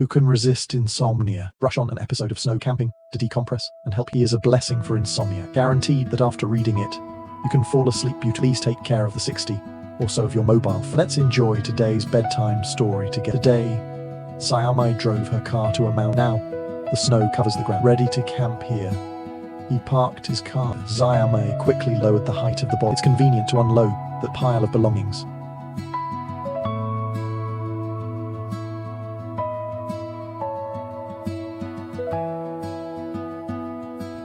Who can resist insomnia? Brush on an episode of Snow Camping to decompress and help. He is a blessing for insomnia. Guaranteed that after reading it, you can fall asleep beautifully. Please take care of the 60 or so of your mobile phone. Let's enjoy today's bedtime story together. Today, Sayamai drove her car to a mountain. Now, the snow covers the ground. Ready to camp here. He parked his car. Sayamai quickly lowered the height of the box. It's convenient to unload that pile of belongings.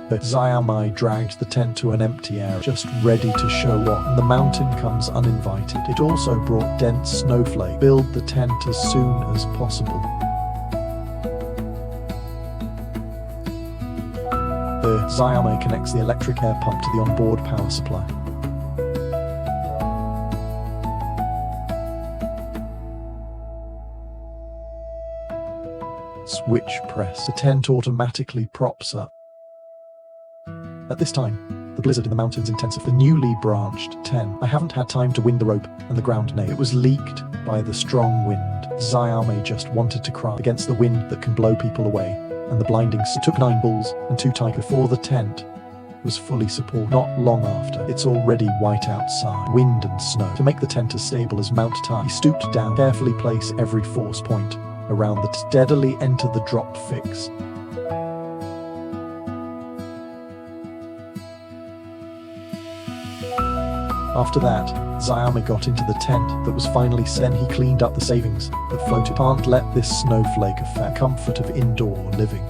But Sayamai dragged the tent to an empty area, just ready to show off, and the mountain comes uninvited. It also brought dense snowflake. Build the tent as soon as possible. Sayamai connects the electric air pump to the onboard power supply. Switch press. The tent automatically props up. At this time, the blizzard in the mountains intensified. The newly branched 10. I haven't had time to wind the rope and the ground nail. It was leaked by the strong wind. Sayamai just wanted to cry against the wind that can blow people away, and the blinding sun. It took 9 bulls and 2 tigers before the tent was fully supported. Not long after, it's already white outside, wind and snow. To make the tent as stable as Mount Tai, he stooped down, carefully place every force point around the steadily enter the drop fix. After that, Sayamai got into the tent that was finally set. Then he cleaned up the savings that floated. Can't let this snowflake affect the comfort of indoor living.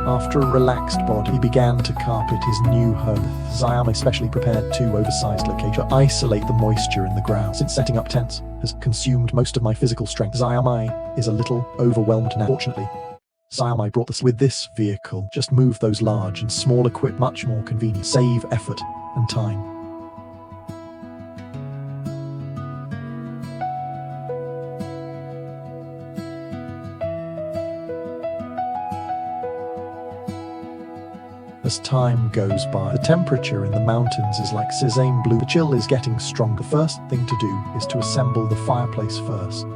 After a relaxed body, he began to carpet his new home. Sayamai specially prepared 2 oversized locations to isolate the moisture in the ground. Since setting up tents has consumed most of my physical strength, Sayamai is a little overwhelmed now. Fortunately, Sayamai brought this with this vehicle. Just move those large and small equipment, much more convenient, save effort and time. As time goes by, the temperature in the mountains is like sesame blue. The chill is getting stronger. The first thing to do is to assemble the fireplace first.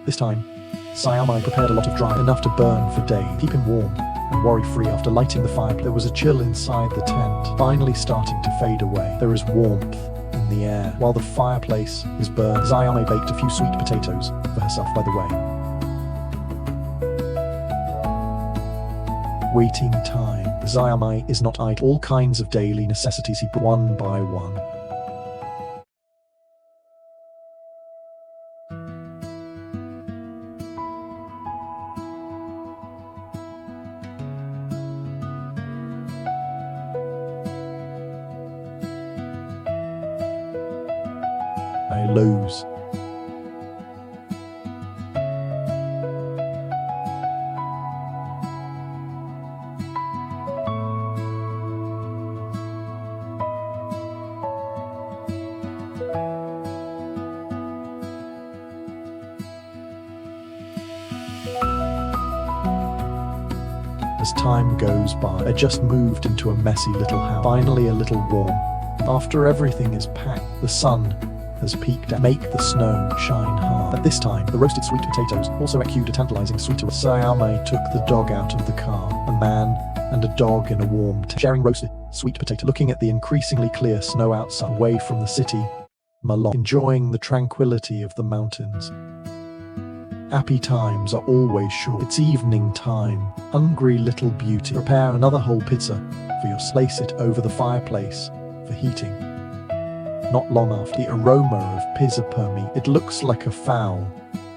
This time, Sayamai prepared a lot of dry, enough to burn for days, keep him warm and worry-free. After lighting the fire, there was a chill inside the tent, finally starting to fade away. There is warmth in the air. While the fireplace is burned, Sayamai baked a few sweet potatoes for herself by the way. Waiting time. Sayamai is not idle. All kinds of daily necessities he brought one by one. Lows. As time goes by, I just moved into a messy little house, finally a little warm. After everything is packed, the sun has peaked and make the snow shine hard. At this time, the roasted sweet potatoes also echoed a tantalizing sweet aroma. Sayamai took the dog out of the car, a man and a dog in a warm tent, sharing roasted sweet potato, looking at the increasingly clear snow outside, away from the city, Malong, enjoying the tranquility of the mountains. Happy times are always short. It's evening time. Hungry little beauty. Prepare another whole pizza for your place it over the fireplace for heating. Not long after, the aroma of pizza permeated. It looks like a fowl.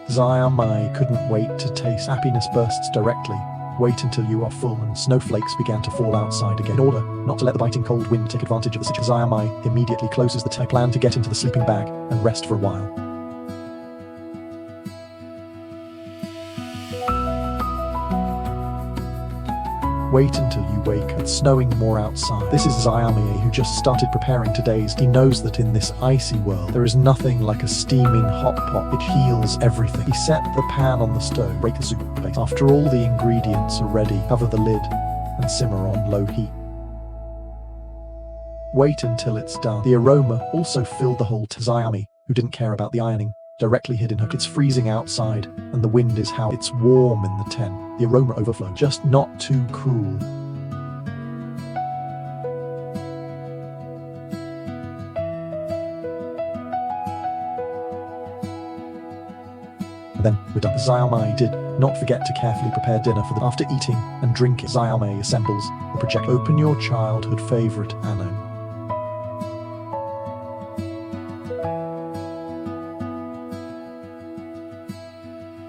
Sayamai couldn't wait to taste. Happiness bursts directly. Wait until you are full, and snowflakes began to fall outside again. In order not to let the biting cold wind take advantage of the situation, Sayamai immediately closes the tent. Plan to get into the sleeping bag and rest for a while. Wait until you wake up. It's snowing more outside. This is Sayamai, who just started preparing today's. He knows that in this icy world, there is nothing like a steaming hot pot. It heals everything. He set the pan on the stove, break the soup base. After all the ingredients are ready, cover the lid and simmer on low heat. Wait until it's done. The aroma also filled the whole tent. Zayame, who didn't care about the ironing, directly hid in her. It's freezing outside, and the wind is howling. It's warm in the tent. The aroma overflowed, just not too cool. Then, we're done. Zayame did not forget to carefully prepare dinner for the. After eating and drinking, Zayame assembles the projector. Open your childhood favorite anime.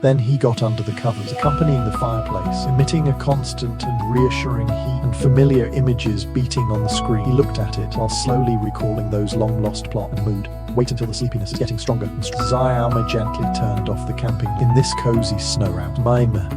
Then he got under the covers, accompanying the fireplace, emitting a constant and reassuring heat, and familiar images beating on the screen. He looked at it while slowly recalling those long-lost plot and mood. Wait until the sleepiness is getting stronger and stronger. Zayame gently turned off the camping. In this cozy snow round, Mima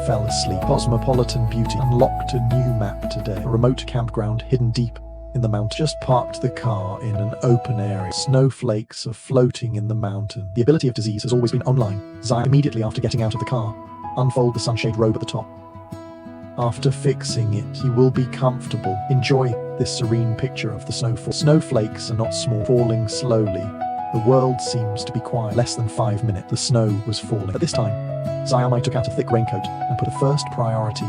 fell asleep. Cosmopolitan Beauty unlocked a new map today. A remote campground hidden deep in the mountain. Just parked the car in an open area. Snowflakes are floating in the mountain. The ability of disease has always been online. Zayame, immediately after getting out of the car, unfold the sunshade robe at the top. After fixing it, he will be comfortable. Enjoy this serene picture of the snowfall. Snowflakes are not small, falling slowly. The world seems to be quiet. Less than 5 minutes, the snow was falling. At this time, Zayame took out a thick raincoat and put a first priority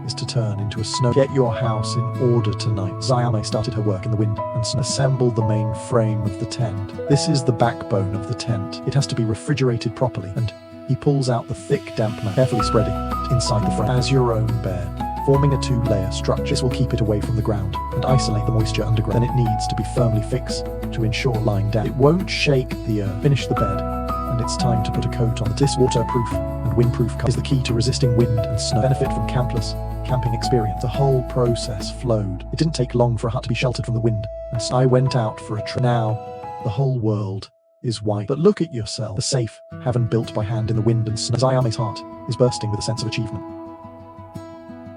is to turn into a snow. Get your house in order tonight. Zayame started her work in the wind and assembled the main frame of the tent. This is the backbone of the tent. It has to be refrigerated properly, and he pulls out the thick damp mat, carefully spreading it inside the frame as your own bed, forming a 2-layer structure. This will keep it away from the ground and isolate the moisture underground. Then it needs to be firmly fixed to ensure lying down. It won't shake the earth. Finish the bed, and it's time to put a coat on. This waterproof and windproof cover is the key to resisting wind and snow. Benefit from camping experience. The whole process flowed. It didn't take long for a hut to be sheltered from the wind, and so I went out for a trip. Now, the whole world is white. But look at yourself. The safe haven built by hand in the wind and snow. Zayame's heart is bursting with a sense of achievement.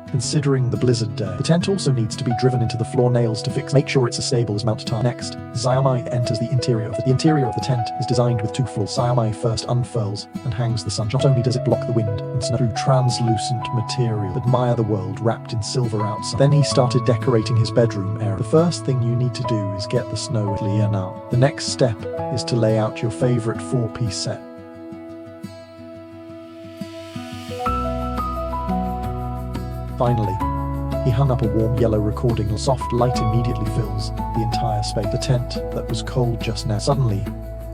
Considering the blizzard day, the tent also needs to be driven into the floor nails to fix. Make sure it's as stable as Mount Time. Next, Zayame enters the interior of the interior of the tent is designed with 2 floors. Zayame first unfurls and hangs the sun. Not only does it block the wind and snow through translucent material, admire the world wrapped in silver outside. Then he started decorating his bedroom area. The first thing you need to do is get the snow clear now. The next step is to lay out your favorite 4-piece set. Finally, he hung up a warm yellow recording. Soft light immediately fills the entire space. The tent that was cold just now suddenly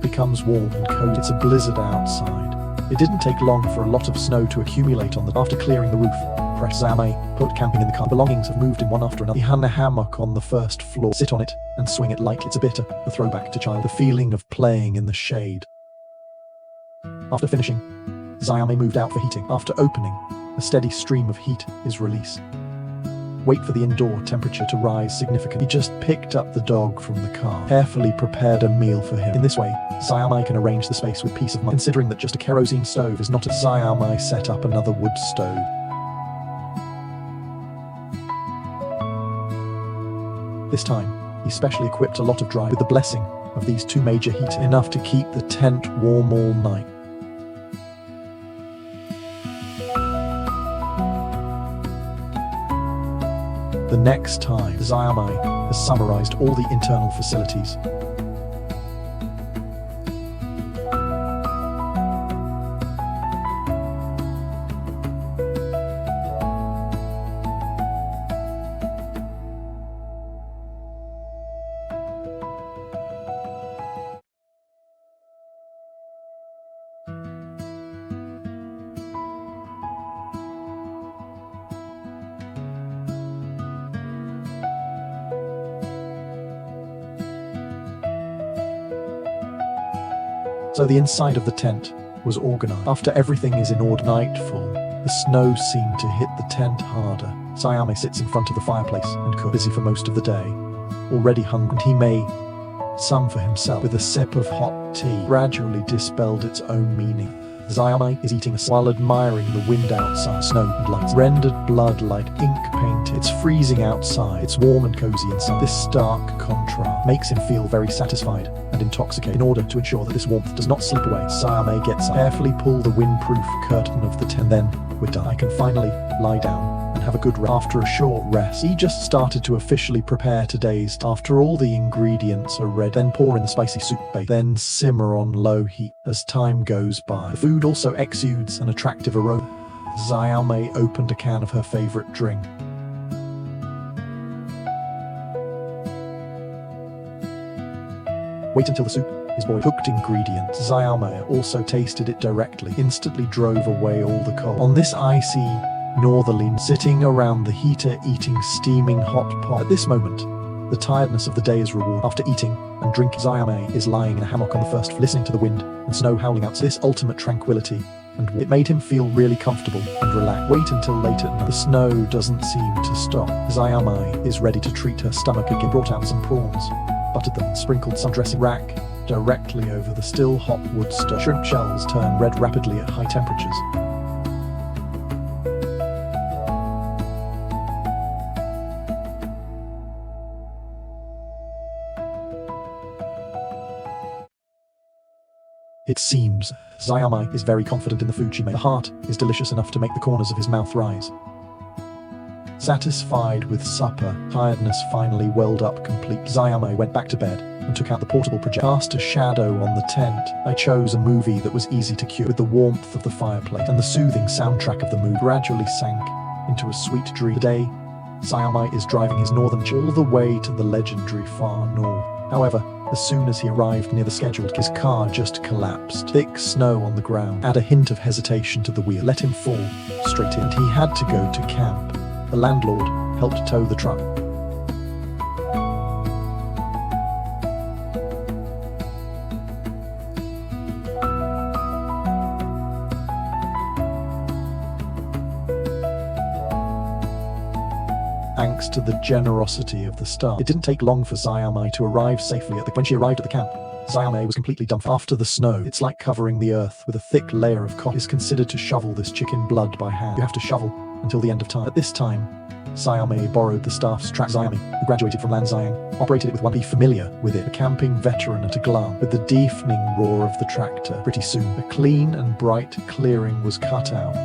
becomes warm and cozy. It's a blizzard outside. It didn't take long for a lot of snow to accumulate on the. After clearing the roof, Zayame put camping in the car. Belongings have moved in one after another. He hung a hammock on the first floor. Sit on it and swing it lightly. It's a bit of a throwback to child. The feeling of playing in the shade. After finishing, Zayame moved out for heating. After opening, a steady stream of heat is released. Wait for the indoor temperature to rise significantly. He just picked up the dog from the car, carefully prepared a meal for him. In this way, Zayame can arrange the space with peace of mind. Considering that just a kerosene stove is not a Zayame set up another wood stove. This time, he specially equipped a lot of dry with the blessing of these 2 major heaters, enough to keep the tent warm all night. The next time, Zayame has summarized all the internal facilities. So the inside of the tent was organized. After everything is in order, nightfall, the snow seemed to hit the tent harder. Zayame sits in front of the fireplace and cooks, busy for most of the day. Already hungry, and he made some for himself with a sip of hot tea. Gradually dispelled its own meaning. Zayame is eating while admiring the wind outside, snow and lights. Rendered blood like ink painted. It's freezing outside. It's warm and cozy inside. This stark contrast makes him feel very satisfied and intoxicated. In order to ensure that this warmth does not slip away, Zayame gets up, carefully pull the windproof curtain of the tent. Then we're done. I can finally lie down and have a good rest. After a short rest, he just started to officially prepare today's. After all the ingredients are ready, then pour in the spicy soup base, then simmer on low heat. As time goes by, the food also exudes an attractive aroma. Xiaomei opened a can of her favorite drink. Wait until the soup is boiled. Cooked ingredients. Xiaomei also tasted it directly, instantly drove away all the cold. On this icy northerly, sitting around the heater eating steaming hot pot. At this moment, the tiredness of the day is rewarded. After eating and drinking, Xiaomei is lying in a hammock on the first floor, listening to the wind and snow howling out. This ultimate tranquility, and it made him feel really comfortable and relaxed. Wait until late at night. The snow doesn't seem to stop. Xiaomei is ready to treat her stomach again. Brought out some prawns, buttered them, sprinkled some dressing, rack directly over the still hot wood stove. Shrimp shells turn red rapidly at high temperatures. It seems Xiaomei is very confident in the food she made. The heart is delicious enough to make the corners of his mouth rise. Satisfied with supper, tiredness finally welled up complete. Xiaomei went back to bed and took out the portable projector. Cast a shadow on the tent. I chose a movie that was easy to cue. With the warmth of the fireplace and the soothing soundtrack of the movie, gradually sank into a sweet dream. Today, Xiaomei is driving his northern all the way to the legendary far north. However, as soon as he arrived near the scheduled, his car just collapsed. Thick snow on the ground add a hint of hesitation to the wheel. Let him fall straight in. And he had to go to camp. The landlord helped tow the truck. Thanks to the generosity of the staff, it didn't take long for Xiaomei to arrive safely at the. When she arrived at the camp, Xiaomei was completely dumbfounded. After the snow, it's like covering the earth with a thick layer of cotton. It is considered to shovel this chicken blood by hand. You have to shovel until the end of time. At this time, Xiaomei borrowed the staff's track. Xiaomei, who graduated from Lanzhang, operated it with one. Be familiar with it. A camping veteran at a glance. With the deafening roar of the tractor, pretty soon a clean and bright clearing was cut out.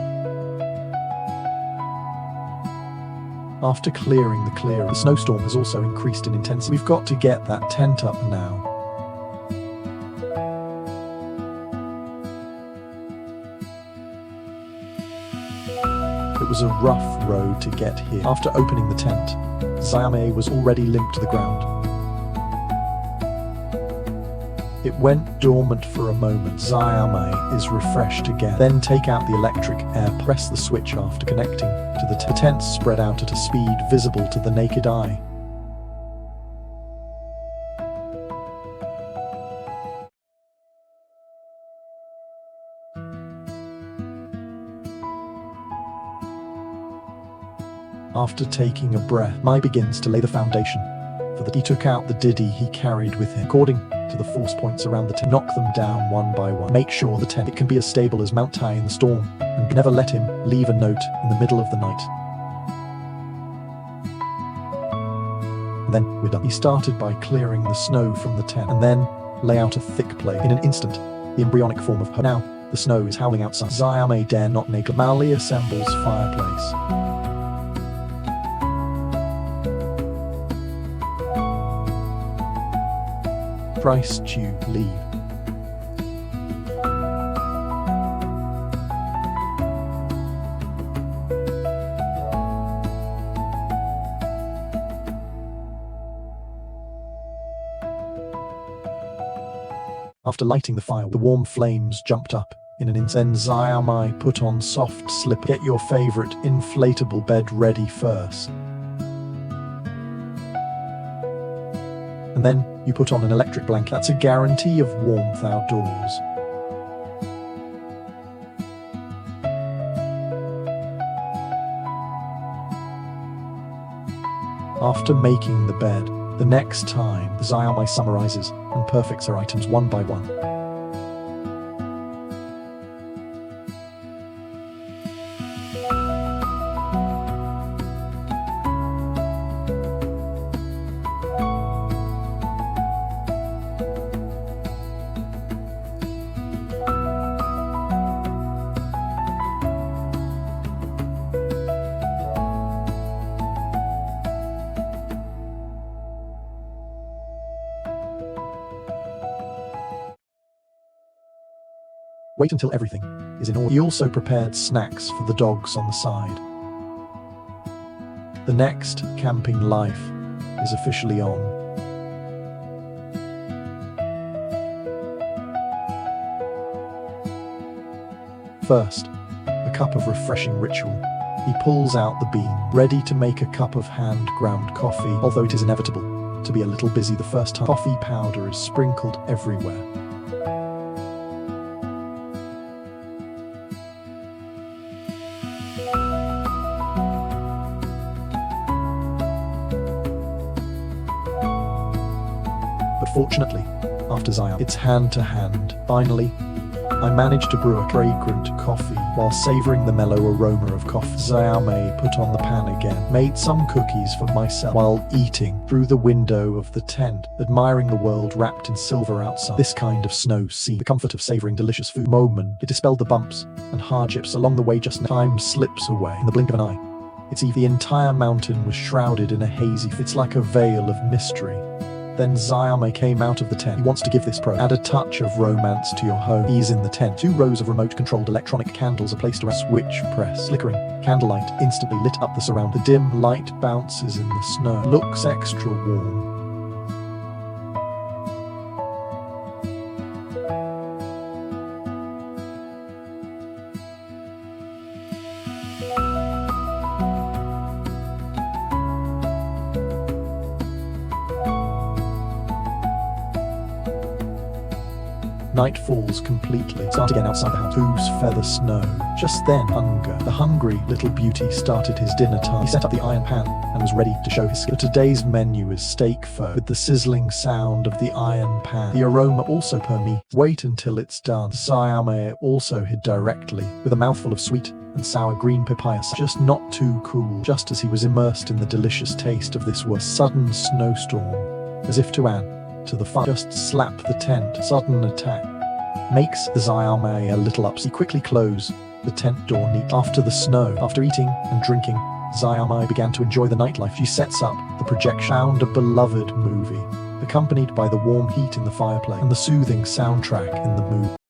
After clearing the clearing, the snowstorm has also increased in intensity. We've got to get that tent up now. It was a rough road to get here. After opening the tent, Xiaomei was already limped to the ground. It went dormant for a moment. Xiaomei is refreshed again. Then take out the electric air. Press the switch after connecting to the tent. Spread out at a speed visible to the naked eye. After taking a breath, Mai begins to lay the foundation. He took out the diddy he carried with him. According to the force points around the tent, knock them down one by one. Make sure the tent can be as stable as Mount Tai in the storm, and never let him leave a note in the middle of the night. And then we're done. He started by clearing the snow from the tent, and then lay out a thick plate. In an instant, the embryonic form of her. Now, the snow is howling outside. Xiaomei dare not neglect. Mali assembles fireplace. Rice stew, leave. After lighting the fire, the warm flames jumped up in an instant. Xiaomei put on soft slip. Get your favorite inflatable bed ready first. And then you put on an electric blanket. That's a guarantee of warmth outdoors. After making the bed, the next time, Xiaomei summarizes and perfects her items one by one. Wait until everything is in order. He also prepared snacks for the dogs on the side. The next camping life is officially on. First, a cup of refreshing ritual. He pulls out the bean, ready to make a cup of hand-ground coffee, although it is inevitable to be a little busy the first time. Coffee powder is sprinkled everywhere. But fortunately, after Zayame, it's hand to hand. Finally, I managed to brew a fragrant coffee while savoring the mellow aroma of coffee. Zayame put on the pan again, made some cookies for myself while eating through the window of the tent, admiring the world wrapped in silver outside. This kind of snow scene, the comfort of savoring delicious food moment, it dispelled the bumps and hardships along the way. Just now, time slips away in the blink of an eye. The entire mountain was shrouded in a hazy, it's like a veil of mystery. Then Zayame came out of the tent. He wants to give this add a touch of romance to your home. He's in the tent. 2 rows of remote-controlled electronic candles are placed around. Switch press. Flickering candlelight instantly lit up the surround. The dim light bounces in the snow. Looks extra warm. Night falls completely. Start again outside the house. Hooves feather snow. Just then, hunger. The hungry little beauty started his dinner time. He set up the iron pan and was ready to show his skill. Today's menu is steak pho with the sizzling sound of the iron pan. The aroma also permeates. Wait until it's done. Zayame also hid directly with a mouthful of sweet and sour green papaya. Just not too cool. Just as he was immersed in the delicious taste of this was sudden snowstorm. As if to add to the fun, just slap the tent. Sudden attack makes the Zayame a little upset. He quickly closed the tent door neat. After the snow, after eating and drinking, Zayame began to enjoy the nightlife. She sets up the projection, found a beloved movie, accompanied by the warm heat in the fireplace and the soothing soundtrack in the mood.